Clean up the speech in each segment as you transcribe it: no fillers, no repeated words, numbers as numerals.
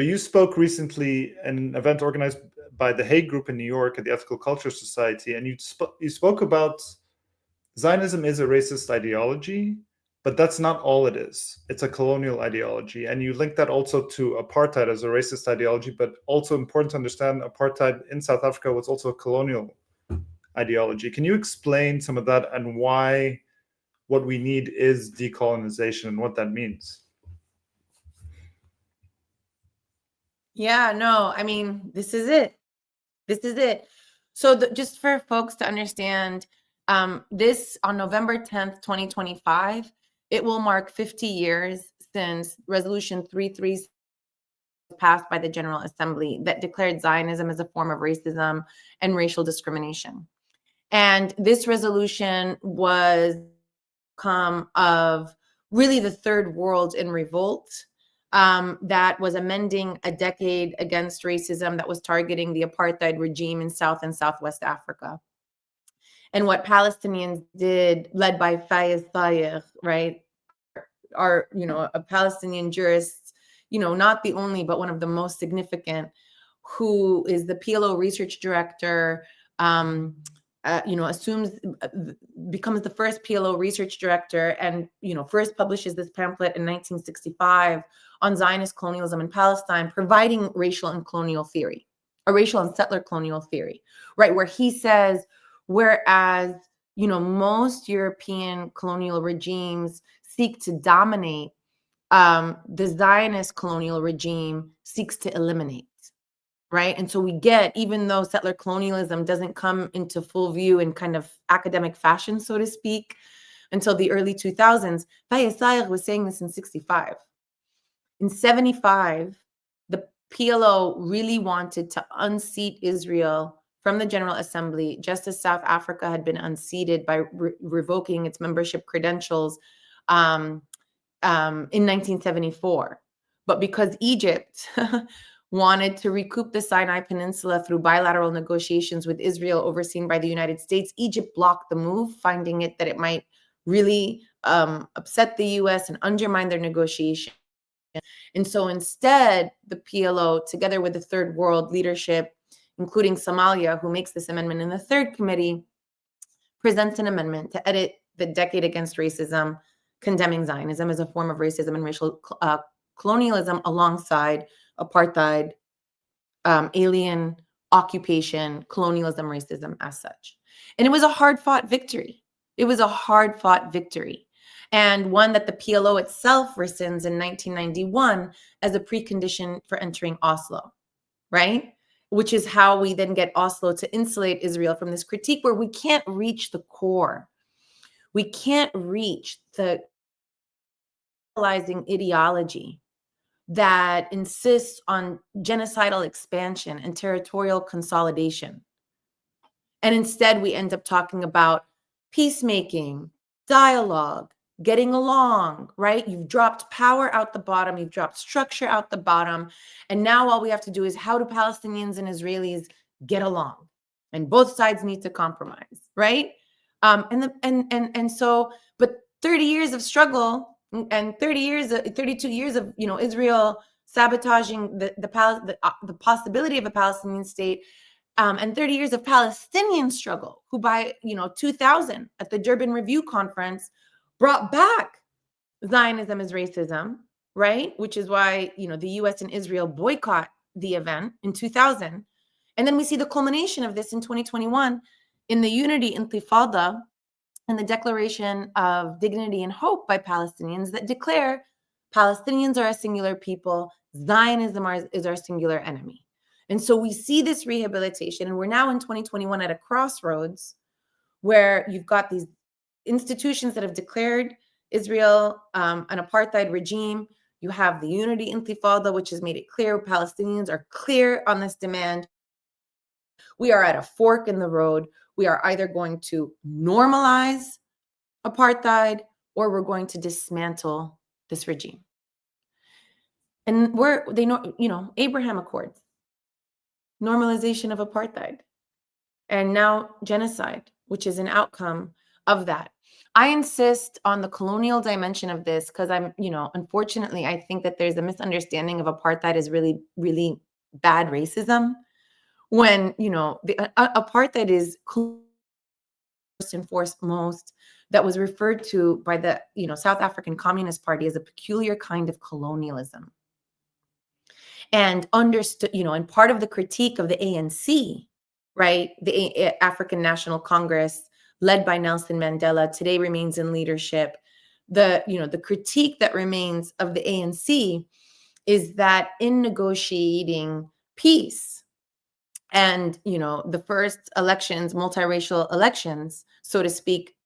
but you spoke recently at an event organized by the Hague Group in New York at the Ethical Culture Society, and you spoke about Zionism is a racist ideology, but that's not all it is. It's a colonial ideology. And you link that also to apartheid as a racist ideology, but also important to understand apartheid in South Africa was also a colonial ideology. Can you explain some of that and why what we need is decolonization and what that means? Yeah, no, I mean, this is it. This is it. So just for folks to understand, this on November 10th, 2025, it will mark 50 years since Resolution 33 passed by the General Assembly that declared Zionism as a form of racism and racial discrimination. And this resolution was of really the third world in revolt, that was amending a decade against racism that was targeting the apartheid regime in South and Southwest Africa. And what Palestinians did, led by Fayez Sayegh, right, are, a Palestinian jurist, not the only, but one of the most significant, who is the PLO research director, becomes the first PLO research director and, first publishes this pamphlet in 1965 on Zionist colonialism in Palestine, providing racial and colonial theory, a racial and settler colonial theory, right? Where he says, whereas, most European colonial regimes seek to dominate, the Zionist colonial regime seeks to eliminate. Right. And so we get, even though settler colonialism doesn't come into full view in kind of academic fashion, so to speak, until the early 2000s, Fayez Sayegh was saying this in 65. In 75, the PLO really wanted to unseat Israel from the General Assembly, just as South Africa had been unseated by revoking its membership credentials in 1974. But because Egypt wanted to recoup the Sinai Peninsula through bilateral negotiations with Israel overseen by the United States, Egypt blocked the move, finding that it might really upset the U.S. and undermine their negotiation. And so instead, the PLO, together with the Third World leadership, including Somalia, who makes this amendment in the third committee, presents an amendment to edit the Decade Against Racism, condemning Zionism as a form of racism and racial colonialism alongside apartheid, alien occupation, colonialism, racism as such. And it was a hard-fought victory. It was a hard-fought victory, and one that the PLO itself rescinds in 1991 as a precondition for entering Oslo, right? Which is how we then get Oslo to insulate Israel from this critique where we can't reach the core. We can't reach the ideology that insists on genocidal expansion and territorial consolidation. And instead, we end up talking about peacemaking, dialogue, getting along, right? You've dropped power out the bottom, you've dropped structure out the bottom. And now all we have to do is, how do Palestinians and Israelis get along? And both sides need to compromise, right? But 30 years of struggle and 32 years of, Israel sabotaging the possibility of a Palestinian state, and 30 years of Palestinian struggle, who by 2000 at the Durban Review Conference brought back Zionism as racism, right? Which is why the U.S. and Israel boycott the event in 2000, and then we see the culmination of this in 2021 in the Unity Intifada and the Declaration of Dignity and Hope by Palestinians that declare Palestinians are a singular people, Zionism is our singular enemy. And so we see this rehabilitation, and we're now in 2021 at a crossroads where you've got these institutions that have declared Israel an apartheid regime. You have the Unity Intifada, which has made it clear Palestinians are clear on this demand. We are at a fork in the road. We are either going to normalize apartheid or we're going to dismantle this regime. And Abraham Accords, normalization of apartheid, and now genocide, which is an outcome of that. I insist on the colonial dimension of this because I'm, unfortunately, I think that there's a misunderstanding of apartheid is really, really bad racism when, the apartheid is first and foremost that was referred to by the, South African Communist Party as a peculiar kind of colonialism. And understood, and part of the critique of the ANC, right, the African National Congress, led by Nelson Mandela, today remains in leadership. The critique that remains of the ANC is that in negotiating peace and, the first elections, multiracial elections, so to speak,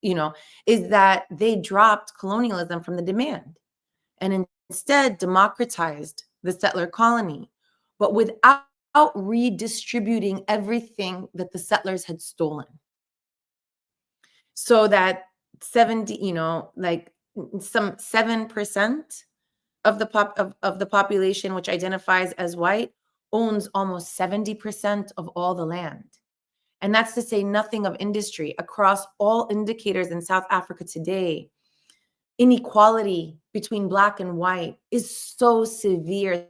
is that they dropped colonialism from the demand and instead democratized the settler colony, but without redistributing everything that the settlers had stolen. So that 70, like some 7% of the population which identifies as white owns almost 70% of all the land. And that's to say nothing of industry. Across all indicators in South Africa today, inequality between Black and white is so severe.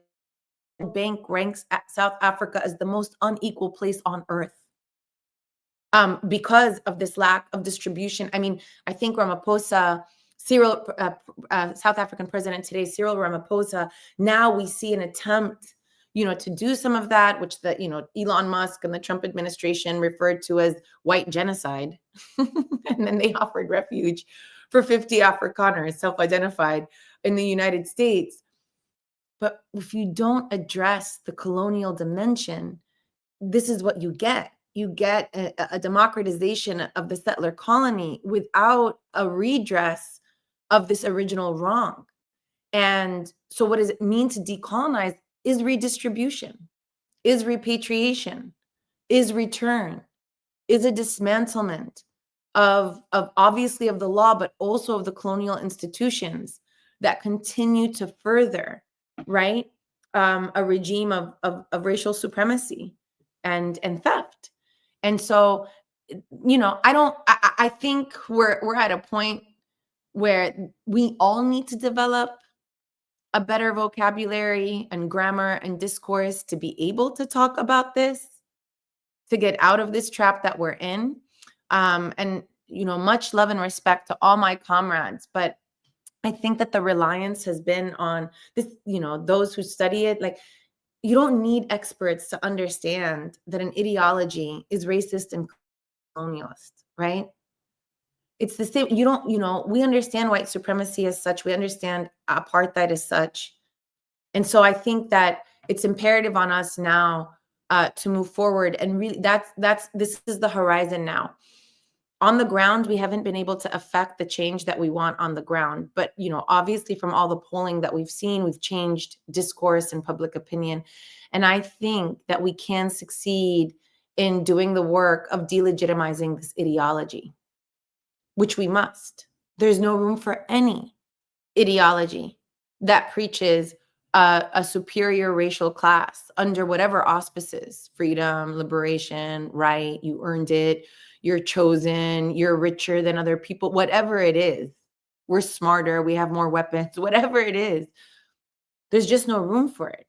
The bank ranks South Africa as the most unequal place on earth because of this lack of distribution. I mean, I think Ramaphosa, South African president today, Cyril Ramaphosa, now we see an attempt, to do some of that, which Elon Musk and the Trump administration referred to as white genocide. And then they offered refuge for 50 Afrikaners, self-identified, in the United States. But if you don't address the colonial dimension, this is what you get. You get a democratization of the settler colony without a redress of this original wrong. And so what does it mean to decolonize? Is redistribution, is repatriation, is return, is a dismantlement of obviously of the law, but also of the colonial institutions that continue to further, right, a regime of racial supremacy and theft. And so, I think we're at a point where we all need to develop a better vocabulary and grammar and discourse to be able to talk about this, to get out of this trap that we're in. And, much love and respect to all my comrades. But I think that the reliance has been on this, those who study it. Like, you don't need experts to understand that an ideology is racist and colonialist, right? It's the same. You don't, we understand white supremacy as such. We understand apartheid as such. And so I think that it's imperative on us now to move forward. And really, this is the horizon now. On the ground, we haven't been able to affect the change that we want on the ground. But, obviously from all the polling that we've seen, we've changed discourse and public opinion. And I think that we can succeed in doing the work of delegitimizing this ideology, which we must. There's no room for any ideology that preaches a superior racial class under whatever auspices: freedom, liberation, right, you earned it, you're chosen, you're richer than other people, whatever it is. We're smarter, we have more weapons, whatever it is. There's just no room for it.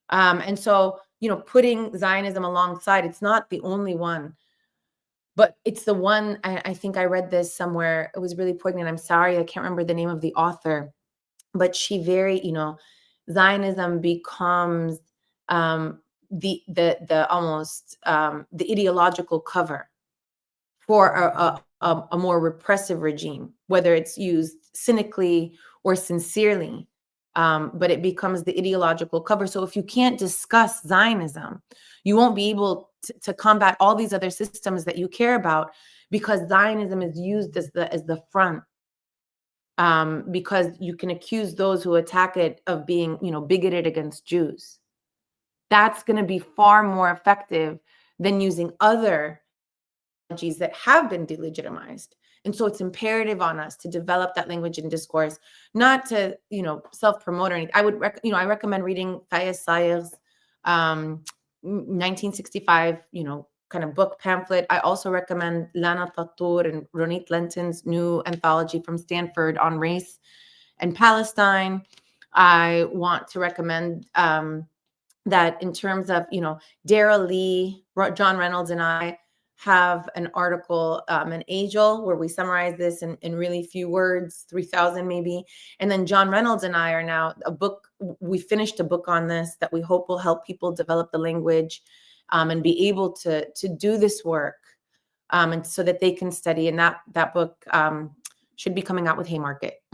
And so, putting Zionism alongside, it's not the only one, but it's the one. I think I read this somewhere. It was really poignant. I'm sorry, I can't remember the name of the author, but she Zionism becomes the almost the ideological cover for a more repressive regime, whether it's used cynically or sincerely, but it becomes the ideological cover. So if you can't discuss Zionism, you won't be able to combat all these other systems that you care about, because Zionism is used as the front. Because you can accuse those who attack it of being, bigoted against Jews. That's going to be far more effective than using other ideologies that have been delegitimized. And so it's imperative on us to develop that language and discourse, not to, self-promote or anything. I recommend reading Fayez Sayeg's 1965, kind of book pamphlet. I also recommend Lana Tatour and Ronit Lenton's new anthology from Stanford on race and Palestine. I want to recommend that in terms of, Dara Lee, John Reynolds, and I have an article, an Angel, where we summarize this in really few words, 3,000 maybe. And then John Reynolds and I are now we finished a book on this that we hope will help people develop the language and be able to do this work, and so that they can study. And that book should be coming out with Haymarket.